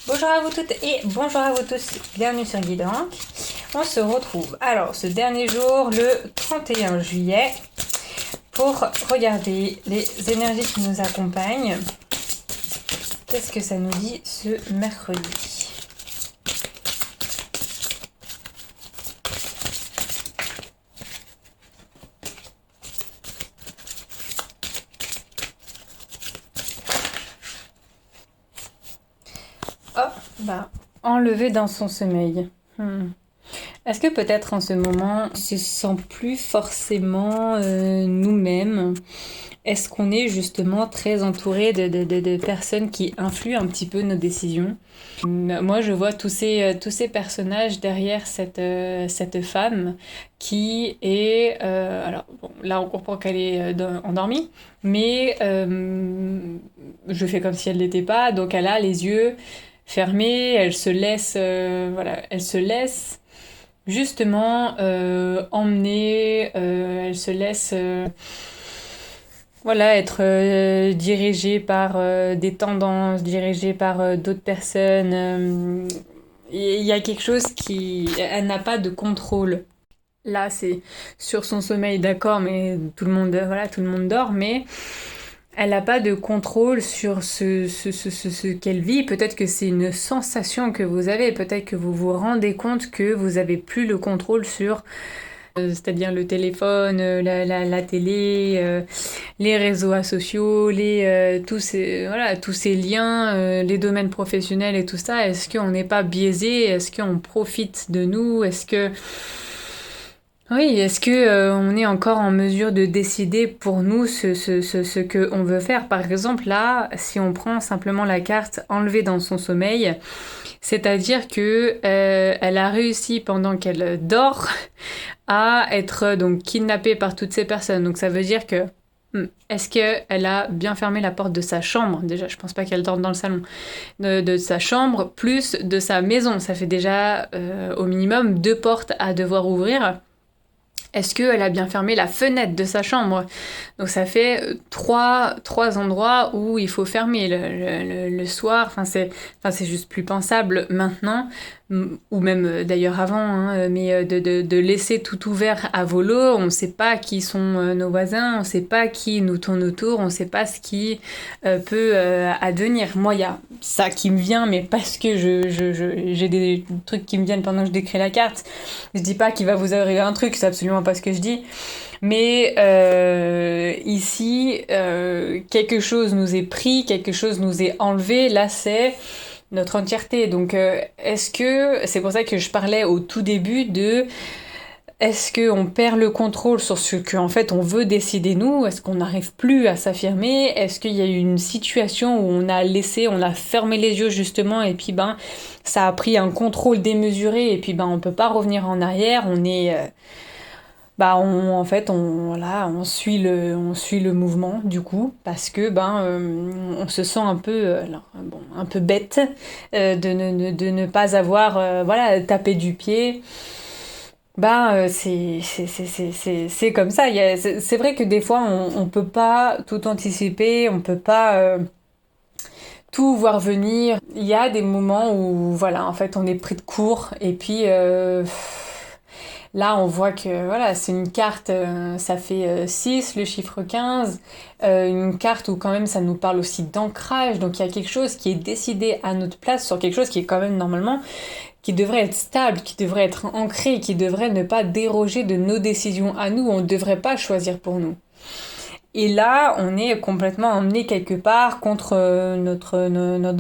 Bonjour à vous toutes et bonjour à vous tous, bienvenue sur Guidank. On se retrouve alors ce dernier jour, le 31 juillet, pour regarder les énergies qui nous accompagnent. Qu'est-ce que ça nous dit ce mercredi ? Enlevé dans son sommeil. Est-ce que peut-être en ce moment, on se sent plus forcément nous-mêmes ? Est-ce qu'on est justement très entouré de personnes qui influent un petit peu nos décisions ? Moi, je vois tous ces personnages derrière cette femme qui est... alors, bon, là, on comprend qu'elle est endormie, mais je fais comme si elle l'était pas, donc elle a les yeux fermée, elle se laisse, elle se laisse justement emmener, elle se laisse être dirigée par des tendances, dirigée par d'autres personnes. Il y a quelque chose elle n'a pas de contrôle. Là, c'est sur son sommeil, d'accord, mais tout le monde dort, mais elle n'a pas de contrôle sur ce qu'elle vit. Peut-être que c'est une sensation que vous avez. Peut-être que vous vous rendez compte que vous n'avez plus le contrôle sur, c'est-à-dire le téléphone, la télé, les réseaux sociaux, tous ces liens, les domaines professionnels et tout ça. Est-ce qu'on n'est pas biaisé ? Est-ce qu'on profite de nous ? Est-ce que on est encore en mesure de décider pour nous ce que on veut faire ? Par exemple, là, si on prend simplement la carte enlevée dans son sommeil, c'est-à-dire que elle a réussi pendant qu'elle dort à être donc kidnappée par toutes ces personnes. Donc ça veut dire que est-ce qu'elle a bien fermé la porte de sa chambre ? Déjà, je pense pas qu'elle dorme dans le salon. De sa chambre, plus de sa maison. Ça fait déjà au minimum 2 portes à devoir ouvrir. Est-ce qu'elle a bien fermé la fenêtre de sa chambre ? Donc ça fait trois endroits où il faut fermer le soir. C'est juste plus pensable maintenant, ou même d'ailleurs avant, hein, mais de laisser tout ouvert à volo. On ne sait pas qui sont nos voisins, on ne sait pas qui nous tourne autour, on ne sait pas ce qui peut advenir. Moi, il y a ça qui me vient, mais parce que j'ai des trucs qui me viennent pendant que je décris la carte. Je dis pas qu'il va vous arriver un truc, c'est absolument pas ce que je dis. Mais ici, quelque chose nous est pris, quelque chose nous est enlevé. Là, c'est notre entièreté. Donc, c'est pour ça que je parlais au tout début de... Est-ce qu'on perd le contrôle sur ce qu'en fait on veut décider nous ? Est-ce qu'on n'arrive plus à s'affirmer ? Est-ce qu'il y a eu une situation où on a fermé les yeux justement et puis ça a pris un contrôle démesuré et puis on peut pas revenir en arrière, on est... on suit le mouvement du coup parce que on se sent un peu un peu bête de ne pas avoir tapé du pied. C'est comme ça. C'est vrai que des fois on peut pas tout anticiper, on peut pas tout voir venir. Il y a des moments où en fait on est pris de court et puis là, on voit que c'est une carte, ça fait 6, le chiffre 15, une carte où quand même ça nous parle aussi d'ancrage, donc il y a quelque chose qui est décidé à notre place sur quelque chose qui est quand même normalement, qui devrait être stable, qui devrait être ancré, qui devrait ne pas déroger de nos décisions à nous, on ne devrait pas choisir pour nous. Et là, on est complètement emmené quelque part contre notre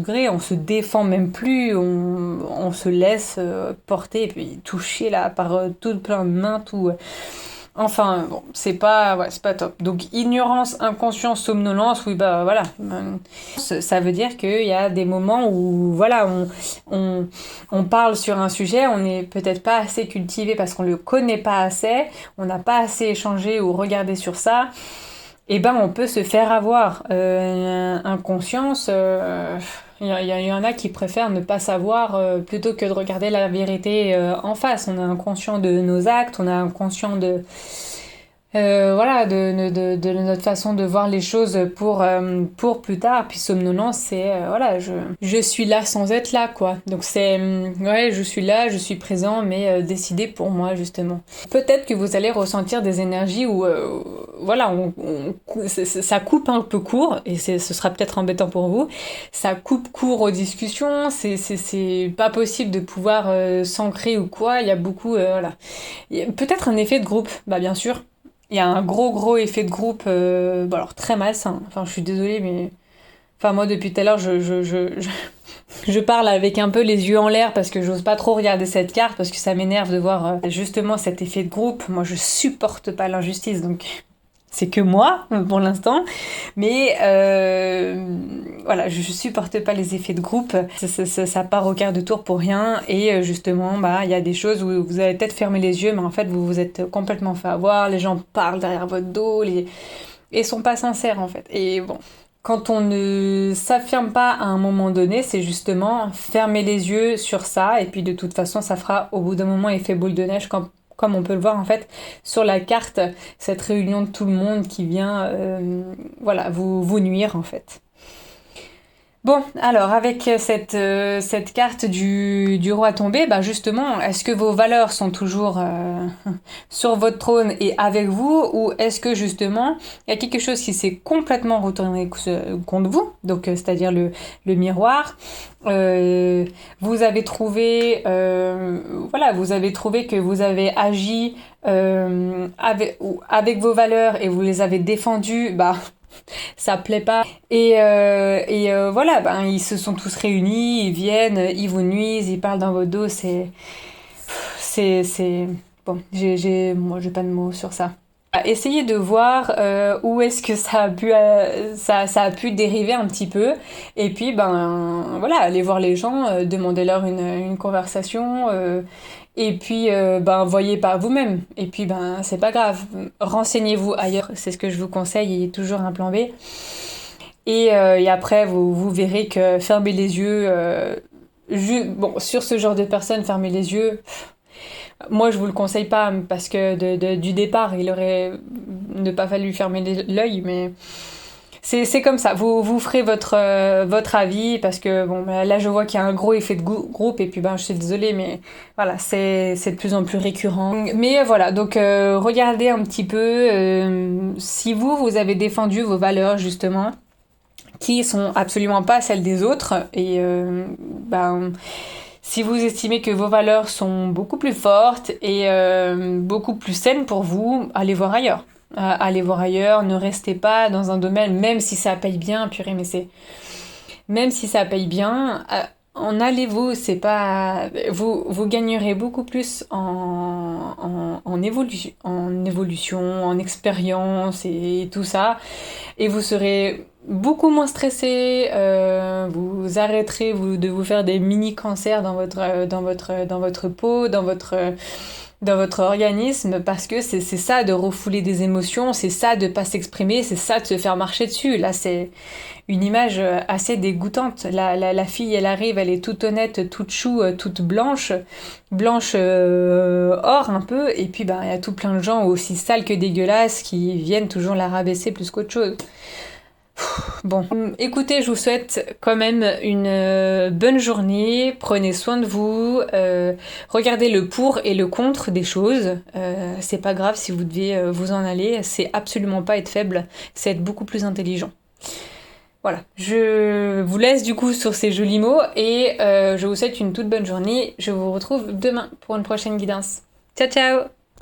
gré, on se défend même plus, on se laisse porter et puis toucher là par tout plein de mains, tout. Enfin, bon, c'est pas top. Donc, ignorance, inconscience, somnolence, oui, Ça veut dire qu'il y a des moments où, on parle sur un sujet, on n'est peut-être pas assez cultivé parce qu'on le connaît pas assez, on n'a pas assez échangé ou regardé sur ça. On peut se faire avoir. Inconscience, il y en a qui préfèrent ne pas savoir plutôt que de regarder la vérité en face. On est inconscient de nos actes, on est inconscient voilà, de notre façon de voir les choses pour plus tard. Puis somnolence, c'est, voilà, je suis là sans être là, quoi. Donc c'est, ouais, je suis là, je suis présent, mais décidé pour moi, justement. Peut-être que vous allez ressentir des énergies où, voilà, ça coupe un peu court, et ce sera peut-être embêtant pour vous. Ça coupe court aux discussions, c'est pas possible de pouvoir s'ancrer ou quoi. Il y a beaucoup, voilà. Peut-être un effet de groupe, bah bien sûr. Il y a un gros effet de groupe, bon alors très malsain. Enfin, je suis désolée, mais... Enfin, moi, depuis tout à l'heure, je parle avec un peu les yeux en l'air parce que j'ose pas trop regarder cette carte parce que ça m'énerve de voir justement cet effet de groupe. Moi, je supporte pas l'injustice, donc c'est que moi pour l'instant. Mais voilà, je supporte pas les effets de groupe. Ça part au quart de tour pour rien. Et justement, bah, il y a des choses où vous avez peut-être fermé les yeux, mais en fait, vous vous êtes complètement fait avoir. Les gens parlent derrière votre dos, et sont pas sincères en fait. Et bon. Quand on ne s'affirme pas à un moment donné, c'est justement fermer les yeux sur ça, et puis de toute façon, ça fera au bout d'un moment effet boule de neige, comme on peut le voir en fait sur la carte, cette réunion de tout le monde qui vient voilà, vous nuire en fait. Bon, alors avec cette carte du roi tombé, bah justement, est-ce que vos valeurs sont toujours sur votre trône et avec vous, ou est-ce que justement il y a quelque chose qui s'est complètement retourné contre vous, donc c'est-à-dire le miroir. Vous avez trouvé, voilà, vous avez trouvé que vous avez agi avec vos valeurs et vous les avez défendues, bah ça plaît pas. Et voilà, ben, ils se sont tous réunis, ils viennent, ils vous nuisent, ils parlent dans votre dos, c'est... Bon, moi j'ai pas de mots sur ça. Essayez de voir où est-ce que ça a pu dériver un petit peu. Et puis, ben voilà, allez voir les gens, demandez-leur une conversation. Et puis, ben voyez par vous-même. Et puis, ben c'est pas grave. Renseignez-vous ailleurs. C'est ce que je vous conseille. Il y a toujours un plan B. Et après, vous verrez que fermer les yeux... bon, sur ce genre de personnes, fermer les yeux... Moi, je vous le conseille pas parce que du départ, il aurait ne pas fallu fermer l'œil, mais c'est comme ça. Vous ferez votre avis parce que bon, là, je vois qu'il y a un gros effet de groupe et puis ben, je suis désolée, mais voilà, c'est de plus en plus récurrent. Mais voilà, donc regardez un petit peu si vous avez défendu vos valeurs justement, qui sont absolument pas celles des autres et ben si vous estimez que vos valeurs sont beaucoup plus fortes et beaucoup plus saines pour vous, allez voir ailleurs. Allez voir ailleurs, ne restez pas dans un domaine, même si ça paye bien, purée, mais c'est... Même si ça paye bien, en allez-vous, c'est pas... Vous gagnerez beaucoup plus en évolution, en expérience et tout ça. Et vous serez beaucoup moins stressé, vous arrêterez de vous faire des mini-cancers dans votre peau, dans votre organisme, parce que c'est ça de refouler des émotions, c'est ça de pas s'exprimer, c'est ça de se faire marcher dessus. Là, c'est une image assez dégoûtante. La fille, elle arrive, elle est toute honnête, toute chou, toute blanche or un peu, et puis ben, il y a tout plein de gens aussi sales que dégueulasses qui viennent toujours la rabaisser plus qu'autre chose. Bon, écoutez, je vous souhaite quand même une bonne journée, prenez soin de vous, regardez le pour et le contre des choses, c'est pas grave si vous devez vous en aller, c'est absolument pas être faible, c'est être beaucoup plus intelligent. Voilà, je vous laisse du coup sur ces jolis mots et je vous souhaite une toute bonne journée, je vous retrouve demain pour une prochaine guidance. Ciao ciao!